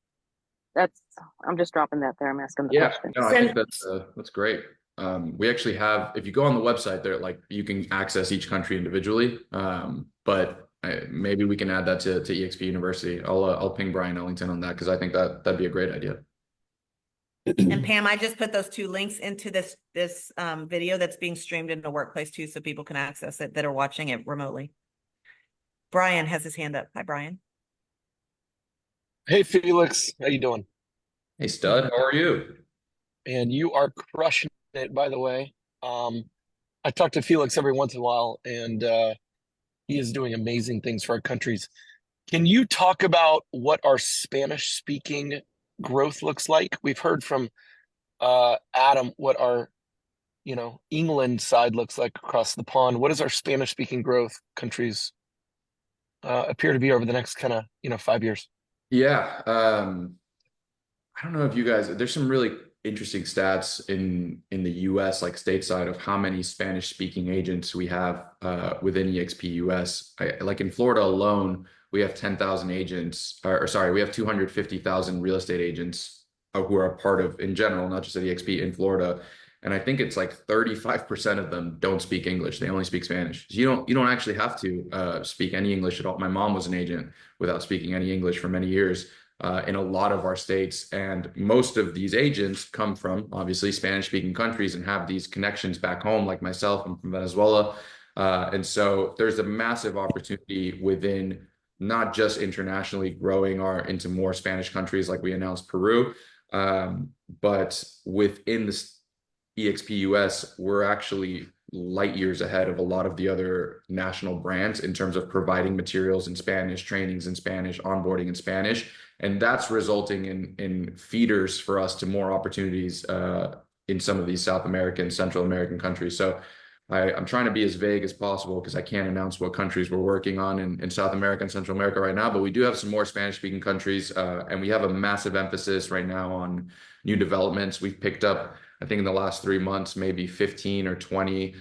I'm just dropping that there. I'm asking the Yeah, question. no, I think that's great. We actually have, if you go on the website there, like you can access each country individually. But maybe we can add that to EXP University. I'll ping Brian Ellington on that because I think that'd be a great idea. And Pam, I just put those two links into this video that's being streamed in the workplace too, so people can access it that are watching it remotely. Brian has his hand up. Hi, Brian. Hey, Felix, how you doing? Hey, Stud, how are you? And you are crushing it, by the way. I talk to Felix every once in a while, and he is doing amazing things for our countries. Can you talk about what our Spanish-speaking growth looks like? We've heard from Adam what our, England side looks like across the pond. What does our Spanish-speaking growth countries appear to be over the next kind of, 5 years? Yeah. I don't know if you guys, there's some really interesting stats in the US, like stateside, of how many Spanish speaking agents we have within EXP US. Like in Florida alone, we have 10,000 agents, or sorry, we have 250,000 real estate agents who are a part of, in general, not just at EXP, in Florida. And I think it's like 35% of them don't speak English. They only speak Spanish. So you don't actually have to speak any English at all. My mom was an agent without speaking any English for many years. In a lot of our states. And most of these agents come from obviously Spanish speaking countries and have these connections back home, like myself. I'm from Venezuela. And so there's a massive opportunity within not just internationally growing into more Spanish countries like we announced Peru, but within the EXP US, we're actually light years ahead of a lot of the other national brands in terms of providing materials in Spanish, trainings in Spanish, onboarding in Spanish. And that's resulting in feeders for us to more opportunities in some of these South American, Central American countries. So I'm trying to be as vague as possible because I can't announce what countries we're working on in South America and Central America right now, but we do have some more Spanish speaking countries, and we have a massive emphasis right now on new developments. We've picked up, I think in the last 3 months, maybe 15 or 20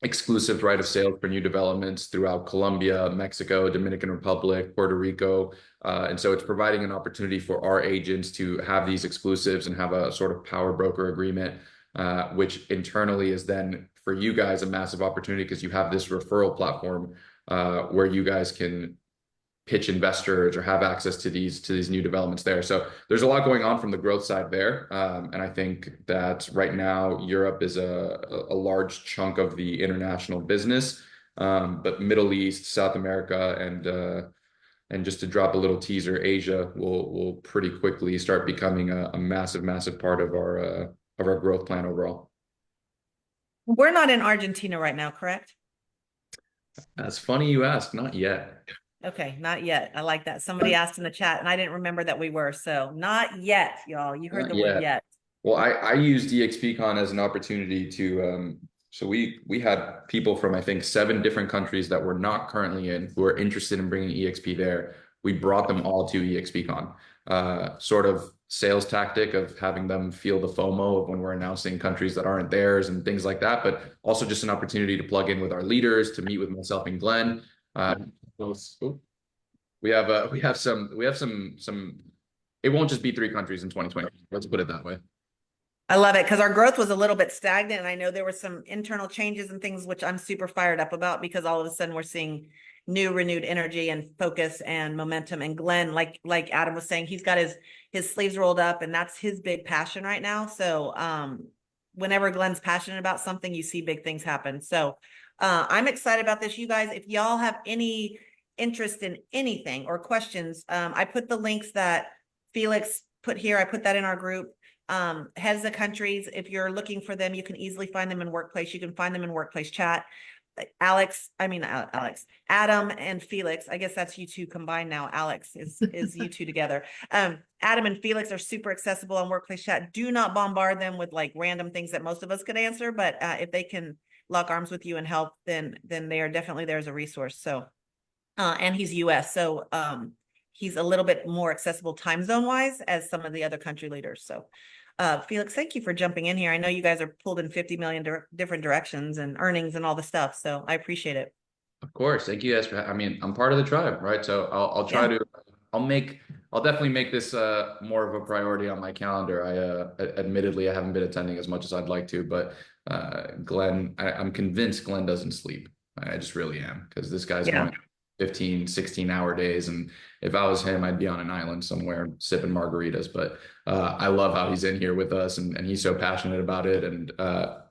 exclusive right of sale for new developments throughout Colombia, Mexico, Dominican Republic, Puerto Rico. And so it's providing an opportunity for our agents to have these exclusives and have a sort of power broker agreement, which internally is then for you guys a massive opportunity because you have this referral platform where you guys can pitch investors or have access to these new developments there. So there's a lot going on from the growth side there. And I think that right now Europe is a large chunk of the international business. But Middle East, South America, and just to drop a little teaser, Asia will pretty quickly start becoming a massive part of our growth plan overall. We're not in Argentina right now, correct? That's funny you ask. Not yet. Okay, not yet. I like that. Somebody asked in the chat and I didn't remember that we were. So not yet, y'all. You heard Not the word yet. yet. Well, I used EXPCon as an opportunity to so we had people from I think 7 different countries that we're not currently in who are interested in bringing EXP there. We brought them all to EXPCon. Sort of sales tactic of having them feel the FOMO of when we're announcing countries that aren't theirs and things like that, but also just an opportunity to plug in with our leaders, to meet with myself and Glenn. We have some. It won't just be 3 countries in 2020. Let's put it that way. I love it because our growth was a little bit stagnant. And I know there were some internal changes and things which I'm super fired up about because all of a sudden we're seeing new renewed energy and focus and momentum. And Glenn, like Adam was saying, he's got his sleeves rolled up and that's his big passion right now. So whenever Glenn's passionate about something, you see big things happen. So I'm excited about this. You guys, if y'all have any interest in anything or questions, I put the links that Felix put here. I put that in our group. heads of countries. If you're looking for them, you can easily find them in Workplace. You can find them in Workplace chat. Alex, Adam and Felix, I guess that's you two combined now. Alex is you two together. Adam and Felix are super accessible on Workplace chat. Do not bombard them with like random things that most of us could answer, but if they can lock arms with you and help, then they are definitely there as a resource. So, and he's US, so he's a little bit more accessible time zone wise as some of the other country leaders. So Felix, thank you for jumping in here. I know you guys are pulled in 50 million different directions and earnings and all the stuff. So I appreciate it. Of course. Thank you guys for, I mean, I'm part of the tribe, right? So I'll try to, I'll definitely make this more of a priority on my calendar. Admittedly, I haven't been attending as much as I'd like to, but Glenn, I'm convinced Glenn doesn't sleep. I just really am, because this guy's going 15, 16-hour days. And if I was him, I'd be on an island somewhere sipping margaritas. But I love how he's in here with us, and he's so passionate about it. And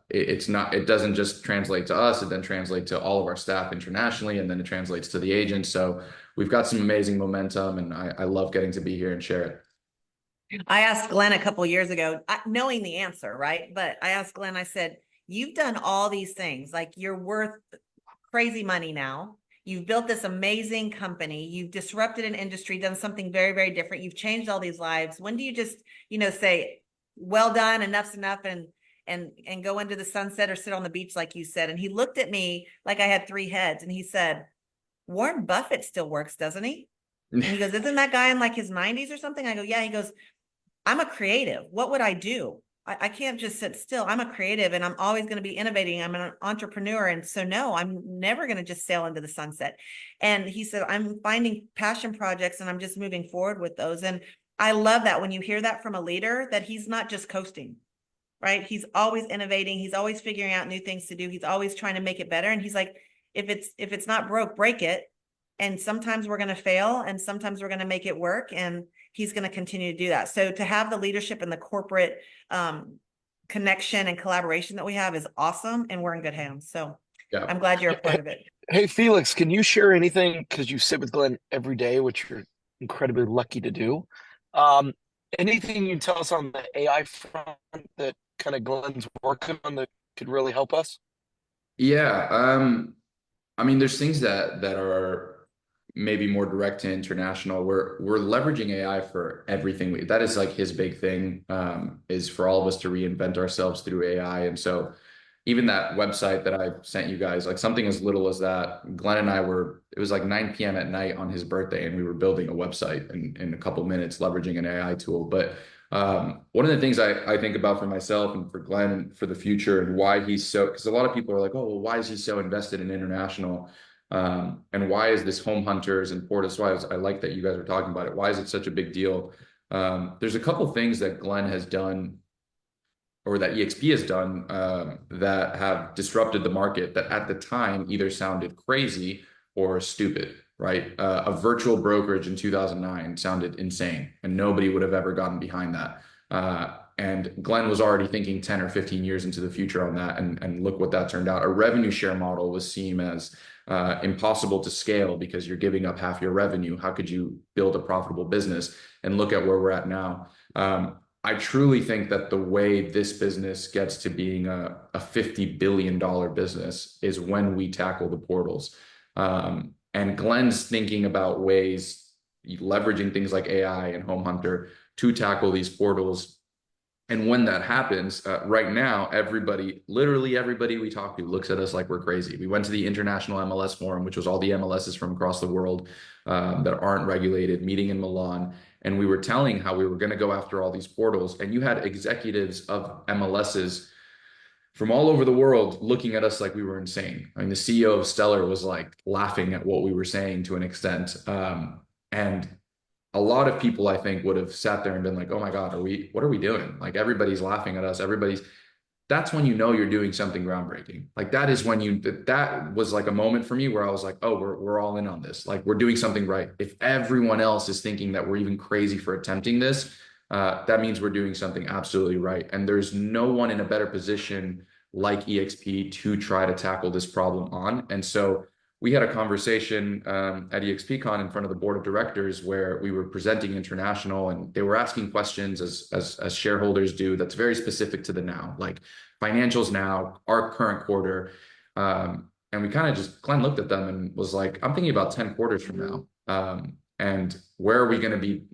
it doesn't just translate to us, it then translates to all of our staff internationally, and then it translates to the agents. So we've got some amazing momentum, and I love getting to be here and share it. I asked Glenn a couple of years ago, knowing the answer, right? But I asked Glenn, I said, you've done all these things, like you're worth crazy money now. You've built this amazing company. You've disrupted an industry, done something very, very different. You've changed all these lives. When do you just, say, well done, enough's enough, and go into the sunset or sit on the beach, like you said? And he looked at me like I had three heads, and he said, Warren Buffett still works, doesn't he? And he goes, isn't that guy in like his 90s or something? I go, yeah. He goes, I'm a creative. What would I do? I can't just sit still. I'm a creative, and I'm always going to be innovating. I'm an entrepreneur. And so, no, I'm never going to just sail into the sunset. And he said, I'm finding passion projects, and I'm just moving forward with those. And I love that when you hear that from a leader, that he's not just coasting, right? He's always innovating. He's always figuring out new things to do. He's always trying to make it better. And he's like, if it's not broke, break it. And sometimes we're going to fail, and sometimes we're going to make it work. And he's going to continue to do that. So to have the leadership and the corporate connection and collaboration that we have is awesome, and we're in good hands. So yeah. I'm glad you're a part of it. Hey, Felix, can you share anything? Because you sit with Glenn every day, which you're incredibly lucky to do. Anything you can tell us on the AI front that kind of Glenn's working on that could really help us? Yeah. I mean, there's things that are maybe more direct to international. We're leveraging AI for everything. That is like his big thing, is for all of us to reinvent ourselves through AI. And so even that website that I sent you guys, like something as little as that, Glenn and I it was like 9 p.m. at night on his birthday, and we were building a website in a couple minutes, leveraging an AI tool. But one of the things I think about for myself and for Glenn and for the future, and why he's so, because a lot of people are like, oh, well, why is he so invested in international? And why is this home hunters and Portis? Why I like that you guys are talking about it. Why is it such a big deal? There's a couple things that Glenn has done, or that EXP has done, that have disrupted the market, that at the time either sounded crazy or stupid, right? A virtual brokerage in 2009 sounded insane, and nobody would have ever gotten behind that. And Glenn was already thinking 10 or 15 years into the future on that, and look what that turned out. A revenue share model was seen as impossible to scale because you're giving up half your revenue. How could you build a profitable business? And look at where we're at now. I truly think that the way this business gets to being a $50 billion business is when we tackle the portals. And Glenn's thinking about ways, leveraging things like AI and Home Hunter to tackle these portals. And when that happens, right now, literally everybody we talk to looks at us like we're crazy. We went to the International MLS Forum, which was all the MLSs from across the world that aren't regulated, meeting in Milan. And we were telling how we were going to go after all these portals. And you had executives of MLSs from all over the world looking at us like we were insane. I mean, the CEO of Stellar was like laughing at what we were saying to an extent. And a lot of people, I think, would have sat there and been like, oh my God, what are we doing? Like, everybody's laughing at us. That's when you know you're doing something groundbreaking. Like, that is when that was like a moment for me where I was like, oh, we're all in on this. Like, we're doing something right. If everyone else is thinking that we're even crazy for attempting this, that means we're doing something absolutely right. And there's no one in a better position like EXP to try to tackle this problem on. And so we had a conversation at EXPCon in front of the board of directors where we were presenting international, and they were asking questions as shareholders do that's very specific to the now, like financials now, our current quarter. And we kind of just, Glenn looked at them and was like, I'm thinking about 10 quarters from now. And where are we going to be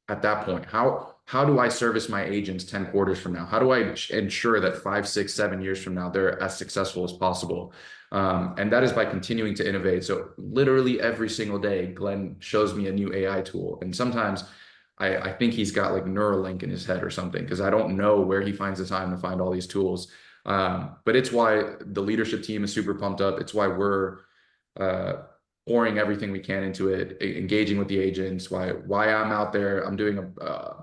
at that point? How do I service my agents 10 quarters from now? How do I ensure that 5, 6, 7 years from now, they're as successful as possible? And that is by continuing to innovate. So literally every single day, Glenn shows me a new AI tool. And sometimes I think he's got like Neuralink in his head or something, because I don't know where he finds the time to find all these tools. But it's why the leadership team is super pumped up. It's why we're pouring everything we can into it, engaging with the agents, why I'm out there. I'm doing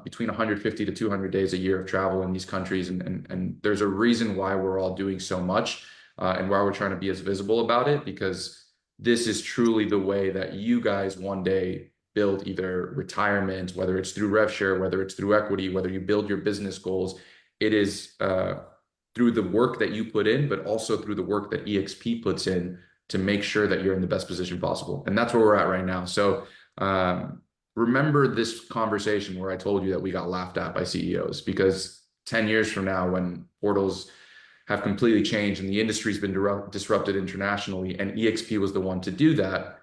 between 150 to 200 days a year of travel in these countries. And there's a reason why we're all doing so much and why we're trying to be as visible about it, because this is truly the way that you guys one day build either retirement, whether it's through rev share, whether it's through equity, whether you build your business goals. It is through the work that you put in, but also through the work that EXP puts in to make sure that you're in the best position possible. And that's where we're at right now. So remember this conversation where I told you that we got laughed at by CEOs, because 10 years from now, when portals have completely changed and the industry's been disrupted internationally, and EXP was the one to do that,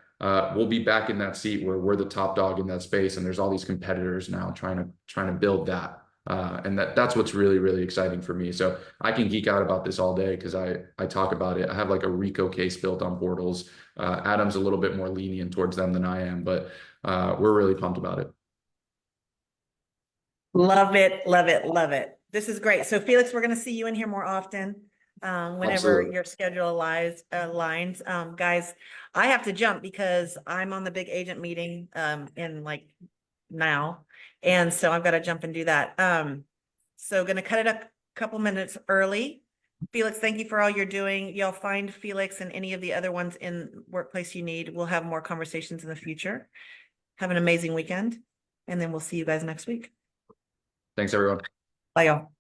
we'll be back in that seat where we're the top dog in that space, and there's all these competitors now trying to build that. And that's what's really, really exciting for me. So I can geek out about this all day because I talk about it. I have like a RICO case built on portals. Adam's a little bit more lenient towards them than I am, but we're really pumped about it. Love it, love it, love it. This is great. So Felix, we're going to see you in here more often whenever Absolutely. your schedule aligns. Guys, I have to jump because I'm on the big agent meeting in like now. And so I've got to jump and do that. So going to cut it a couple minutes early. Felix, thank you for all you're doing. Y'all find Felix and any of the other ones in workplace you need. We'll have more conversations in the future. Have an amazing weekend. And then we'll see you guys next week. Thanks, everyone. Bye, y'all.